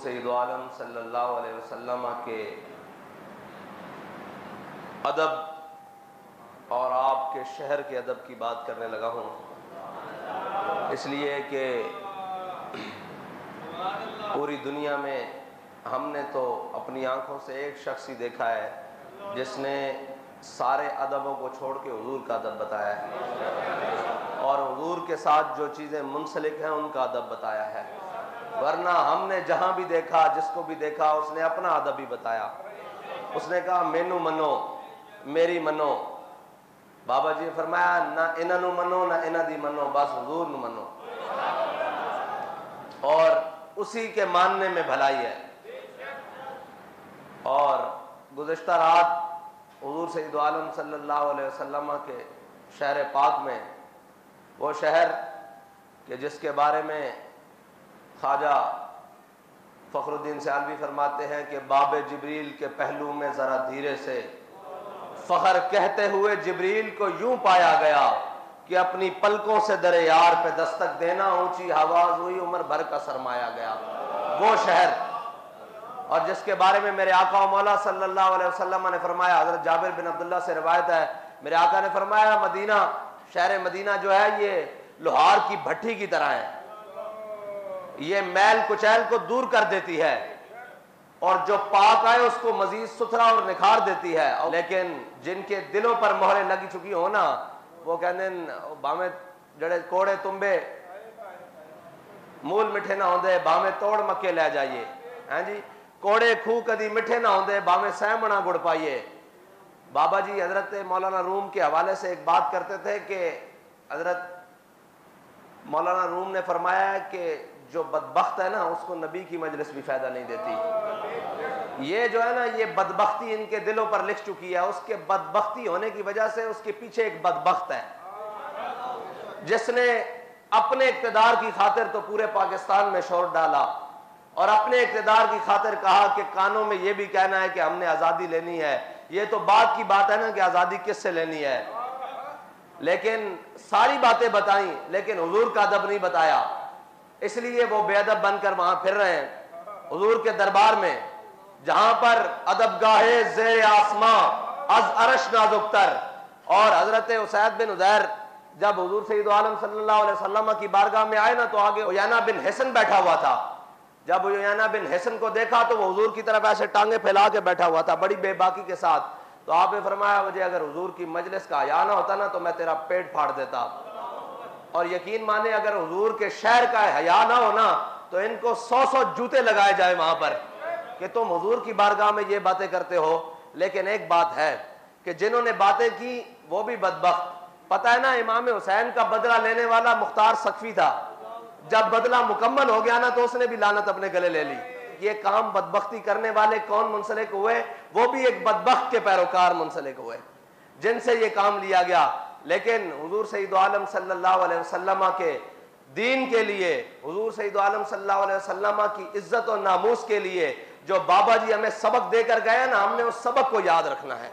سید عالم صلی اللہ علیہ وسلم کے ادب اور آپ کے شہر کے ادب کی بات کرنے لگا ہوں، اس لیے کہ پوری دنیا میں ہم نے تو اپنی آنکھوں سے ایک شخص ہی دیکھا ہے جس نے سارے ادبوں کو چھوڑ کے حضور کا ادب بتایا ہے، اور حضور کے ساتھ جو چیزیں منسلک ہیں ان کا ادب بتایا ہے۔ ورنہ ہم نے جہاں بھی دیکھا، جس کو بھی دیکھا، اس نے اپنا ادب ہی بتایا۔ اس نے کہا مینو منو، میری منو۔ بابا جی نے فرمایا نہ انہاں نو منو نہ انہاں دی منو، بس حضور نو منو، اور اسی کے ماننے میں بھلائی ہے۔ اور گزشتہ رات حضور سید عالم صلی اللہ علیہ وسلم کے شہر پاک میں، وہ شہر کہ جس کے بارے میں خواجہ فخر الدین سیالوی فرماتے ہیں کہ باب جبریل کے پہلو میں ذرا دھیرے سے فخر کہتے ہوئے جبریل کو یوں پایا گیا کہ اپنی پلکوں سے در یار پہ دستک دینا اونچی آواز ہوئی، عمر بھر کا سرمایا گیا۔ وہ شہر، اور جس کے بارے میں میرے آقا و مولا صلی اللہ علیہ وسلم نے فرمایا، حضرت جابر بن عبداللہ سے روایت ہے، میرے آقا نے فرمایا مدینہ، شہر مدینہ جو ہے یہ لوہار کی بھٹی کی طرح ہے، یہ میل کچیل کو دور کر دیتی ہے، اور جو پاک آئے اس کو مزید ستھرا اور نکھار دیتی ہے۔ لیکن جن کے دلوں پر مہریں لگی چکی ہو نا، وہ کہتے ہیں بامے جڑے کوڑے تمبے مول مٹھے نہ ہوندے، بامے توڑ مکے لے جائیے، ہاں جی، کوڑے کھو کدی مٹھے نہ ہوندے، بامے سہمنا گڑ پائیے۔ بابا جی حضرت مولانا روم کے حوالے سے ایک بات کرتے تھے کہ حضرت مولانا روم نے فرمایا ہے کہ جو بدبخت ہے نا اس کو نبی کی مجلس بھی فائدہ نہیں دیتی۔ یہ جو ہے نا، یہ بدبختی ان کے دلوں پر لکھ چکی ہے۔ اس کے بدبختی ہونے کی وجہ سے اس کے پیچھے ایک بدبخت ہے جس نے اپنے اقتدار کی خاطر تو پورے پاکستان میں شور ڈالا، اور اپنے اقتدار کی خاطر کہا کہ کانوں میں یہ بھی کہنا ہے کہ ہم نے آزادی لینی ہے۔ یہ تو بات کی بات ہے نا کہ آزادی کس سے لینی ہے، لیکن ساری باتیں بتائیں لیکن حضور کا ادب نہیں بتایا، اس لیے وہ بے ادب بن کر وہاں پھر رہے ہیں حضور کے دربار میں، جہاں پر ادب گاہے زیر آسماں از عرش نازک تر۔ اور حضرت اسید بن حضیر جب حضور سید عالم صلی اللہ علیہ وسلم کی بارگاہ میں آئے نا، تو آگے عیینہ بن حصن بیٹھا ہوا تھا۔ جب عیینہ بن حصن کو دیکھا تو وہ حضور کی طرف ایسے ٹانگیں پھیلا کے بیٹھا ہوا تھا بڑی بے باکی کے ساتھ۔ تو آپ نے فرمایا مجھے اگر حضور کی مجلس کا حیا نہ ہوتا نا تو میں تیرا پیٹ پھاڑ دیتا۔ اور یقین مانے اگر حضور کے شہر کا حیا نہ ہونا تو ان کو 100 جوتے لگائے جائے وہاں پر کہ تم حضور کی بارگاہ میں یہ باتیں کرتے ہو۔ لیکن ایک بات ہے کہ جنہوں نے باتیں کی وہ بھی بدبخت۔ پتہ ہے نا، امام حسین کا بدلہ لینے والا مختار سقفی تھا، جب بدلہ مکمل ہو گیا نا تو اس نے بھی لعنت اپنے گلے لے لی۔ یہ کام بدبختی کرنے والے کون منسلک ہوئے؟ وہ بھی ایک بدبخت کے پیروکار منسلک ہوئے جن سے یہ کام لیا گیا۔ لیکن حضور سید عالم صلی اللہ علیہ وسلم کے دین کے لیے، حضور سید عالم صلی اللہ علیہ وسلم کی عزت و ناموس کے لیے جو بابا جی ہمیں سبق دے کر گئے نا، ہم نے اس سبق کو یاد رکھنا ہے،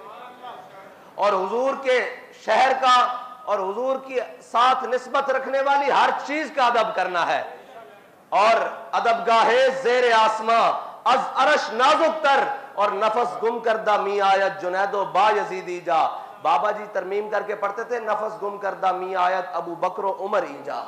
اور حضور کے شہر کا اور حضور کی ساتھ نسبت رکھنے والی ہر چیز کا ادب کرنا ہے۔ اور ادب گاہے زیر آسماں از عرش نازک تر، اور نفس گم کردہ می آیت جنید و با یزیدی جا۔ بابا جی ترمیم کر کے پڑھتے تھے نفس گم کردہ می آیت ابو بکر و عمر ایجا۔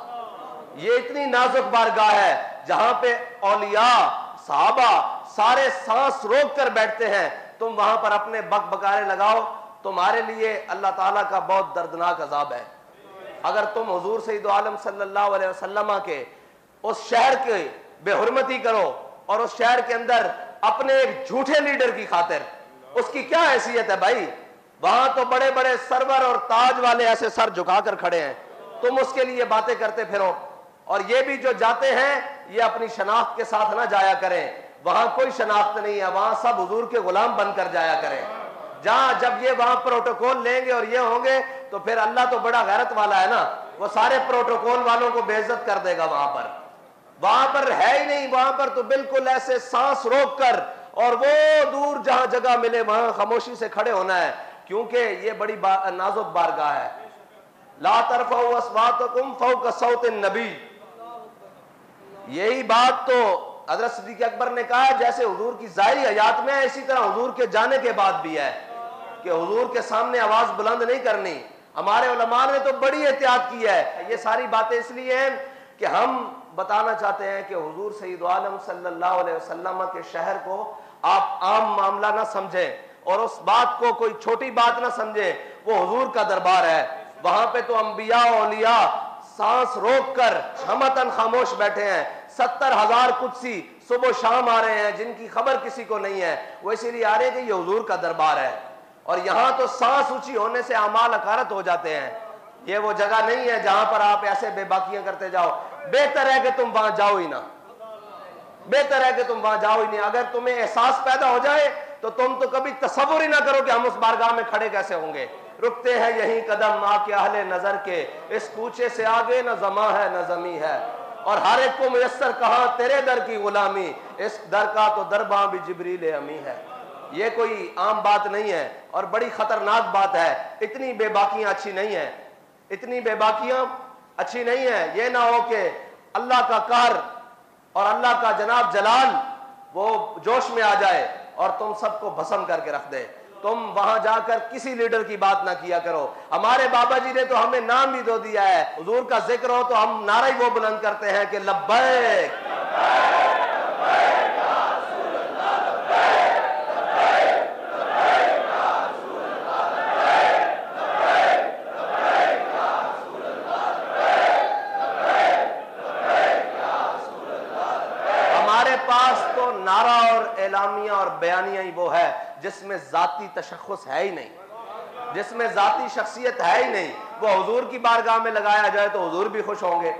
یہ اتنی نازک بارگاہ ہے جہاں پہ اولیاء صحابہ سارے سانس روک کر بیٹھتے ہیں، تم وہاں پر اپنے بک بکارے لگاؤ، تمہارے لیے اللہ تعالیٰ کا بہت دردناک عذاب ہے۔ اگر تم حضور سید عالم صلی اللہ علیہ وسلم کے اس شہر کے بے حرمتی کرو، اور اس شہر کے اندر اپنے ایک جھوٹے لیڈر کی خاطر، اس کی کیا حیثیت ہے بھائی؟ وہاں تو بڑے بڑے سرور اور تاج والے ایسے سر جھکا کر کھڑے ہیں، تم اس کے لیے باتیں کرتے پھرو۔ اور یہ بھی جو جاتے ہیں یہ اپنی شناخت کے ساتھ نہ جایا کریں، وہاں کوئی شناخت نہیں ہے، وہاں سب حضور کے غلام بن کر جایا کریں۔ جہاں جب یہ وہاں پروٹوکول لیں گے اور یہ ہوں گے تو پھر اللہ تو بڑا غیرت والا ہے نا، وہ سارے پروٹوکول والوں کو بے عزت کر دے گا۔ وہاں پر ہے ہی نہیں، وہاں پر تو بالکل ایسے سانس روک کر اور وہ دور جہاں جگہ ملے وہاں خاموشی سے کھڑے ہونا ہے، کیونکہ یہ بڑی نازک بارگاہ ہے۔ لا ترفعوا اصواتکم فوق صوت النبی، یہی بات تو حضرت صدیق اکبر نے کہا جیسے حضور کی ظاہری حیات میں ہے اسی طرح حضور کے جانے کے بعد بھی ہے کہ حضور کے سامنے آواز بلند نہیں کرنی. ہمارے علماء نے تو بڑی احتیاط کی ہے. یہ ساری باتیں اس لیے ہیں کہ ہم بتانا چاہتے ہیں کہ حضور سید عالم صلی اللہ علیہ وسلم کے شہر کو آپ عام معاملہ نہ سمجھیں اور اس بات کو کوئی چھوٹی بات نہ سمجھیں. وہ حضور کا دربار ہے. وہاں پہ تو انبیاء اولیاء سانس روک کر ہمتن خاموش بیٹھے ہیں. 70,000 قدسی صبح و شام آ رہے ہیں جن کی خبر کسی کو نہیں ہے. وہ اسی لیے آ رہے ہیں کہ یہ حضور کا دربار ہے. اور یہاں تو سانس اونچی ہونے سے اعمال اکارت ہو جاتے ہیں. یہ وہ جگہ نہیں ہے جہاں پر آپ ایسے بے باکیاں کرتے جاؤ. بہتر ہے کہ تم وہاں جاؤ ہی نہ. بہتر ہے کہ تم وہاں جاؤ ہی نہیں. اگر تمہیں احساس پیدا ہو جائے تو تم تو کبھی تصور ہی نہ کرو کہ ہم اس بارگاہ میں کھڑے کیسے ہوں گے. رکتے ہیں یہیں قدم آ کے اہل نظر کے, اس کوچے سے آگے نہ زماں ہے نہ زمیں ہے. اور ہر ایک کو میسر کہاں تیرے در کی غلامی, اس در کا تو درباں بھی جبریل امی ہے. یہ کوئی عام بات نہیں ہے اور بڑی خطرناک بات ہے. اتنی بے باکیاں اچھی نہیں ہیں. اتنی بے باکیاں اچھی نہیں ہیں. یہ نہ ہو کہ اللہ کا قہر اور اللہ کا جناب جلال وہ جوش میں آ جائے اور تم سب کو بھسم کر کے رکھ دے. تم وہاں جا کر کسی لیڈر کی بات نہ کیا کرو. ہمارے بابا جی نے تو ہمیں نام بھی دو دیا ہے. حضور کا ذکر ہو تو ہم نعرہ وہ بلند کرتے ہیں کہ لبیک نعرہ اور اعلامیہ اور بیانیہ ہی وہ ہے جس میں ذاتی تشخص ہے ہی نہیں, جس میں ذاتی شخصیت ہے ہی نہیں. وہ حضور کی بارگاہ میں لگایا جائے تو حضور بھی خوش ہوں گے.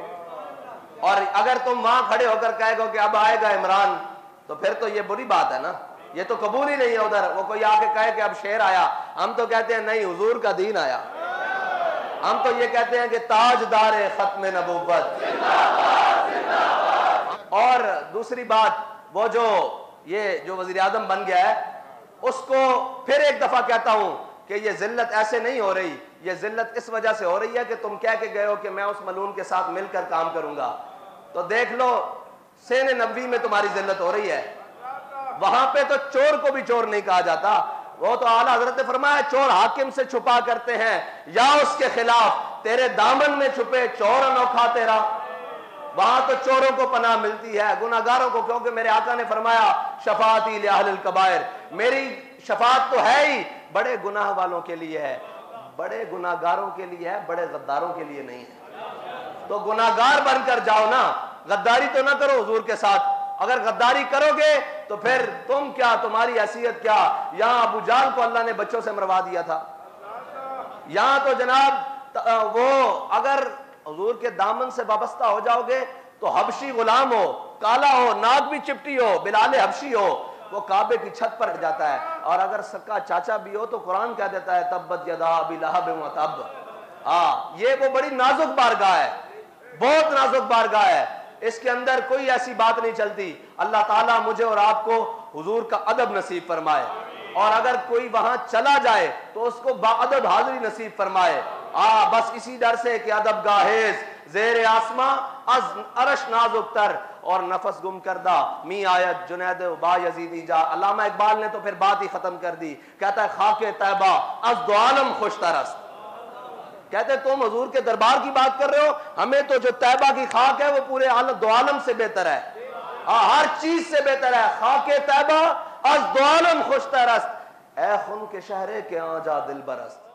اور اگر تم وہاں کھڑے ہو کر کہے گو کہ اب آئے گا عمران تو پھر تو یہ بری بات ہے نا. یہ تو قبول ہی نہیں ہے. ادھر وہ کوئی آ کے کہے کہ اب شیر آیا, ہم تو کہتے ہیں نہیں حضور کا دین آیا. ہم تو یہ کہتے ہیں کہ تاجدار ختم نبوت. اور دوسری بات, وہ جو وزیر اعظم بن گیا ہے اس کو پھر ایک دفعہ کہتا ہوں کہ یہ ذلت ایسے نہیں ہو رہی. یہ ذلت اس وجہ سے ہو رہی ہے کہ تم کہہ کے گئے ہو کہ میں اس ملعون کے ساتھ مل کر کام کروں گا. تو دیکھ لو سین نبوی میں تمہاری ذلت ہو رہی ہے. وہاں پہ تو چور کو بھی چور نہیں کہا جاتا. وہ تو اعلیٰ حضرت نے فرمایا چور حاکم سے چھپا کرتے ہیں یا اس کے خلاف, تیرے دامن میں چھپے چور انوکھا تیرا. وہاں تو چوروں کو پناہ ملتی ہے, گناہگاروں کو, کیونکہ میرے آقا نے فرمایا شفاعتی لأہل الکبائر, میری شفاعت تو ہے ہی بڑے گناہ والوں کے لیے ہے, بڑے گناہگاروں کے لیے ہے, بڑے غداروں کے لیے نہیں ہے. تو گناہگار بن کر جاؤ نا, غداری تو نہ کرو حضور کے ساتھ. اگر غداری کرو گے تو پھر تم کیا, تمہاری حیثیت کیا. یہاں ابو جہل کو اللہ نے بچوں سے مروا دیا تھا. یہاں تو جناب وہ اگر حضور کے دامن سے وابستہ ہو جاؤ گے تو حبشی غلام ہو, کالا ہو, ناک بھی چپٹی ہو, بلال حبشی ہو, وہ کعبے کی چھت پر جاتا ہے. اور اگر سکا چاچا بھی ہو تو قرآن کہہ دیتا ہے تبت یدا ابی لہب وتب. یہ وہ بڑی نازک بارگاہ ہے, بہت نازک بارگاہ ہے. اس کے اندر کوئی ایسی بات نہیں چلتی. اللہ تعالیٰ مجھے اور آپ کو حضور کا ادب نصیب فرمائے, اور اگر کوئی وہاں چلا جائے تو اس کو باادب حاضری نصیب فرمائے. بس اسی ڈر سے کہ ادب گاہیز زیر آسماں از عرش نازک تر اور نفس گم کردہ می آیت جنید با یزیدی جا. علامہ اقبال نے تو پھر بات ہی ختم کر دی, کہتا ہے خاک طیبہ از دو عالم خوش ترست. کہتے تم حضور کے دربار کی بات کر رہے ہو, ہمیں تو جو طیبہ کی خاک ہے وہ پورے دو عالم سے بہتر ہے, ہر چیز سے بہتر ہے. خاک طیبہ از دو عالم خوش ترست, اے خون کے شہرے کے آ جا دل برست.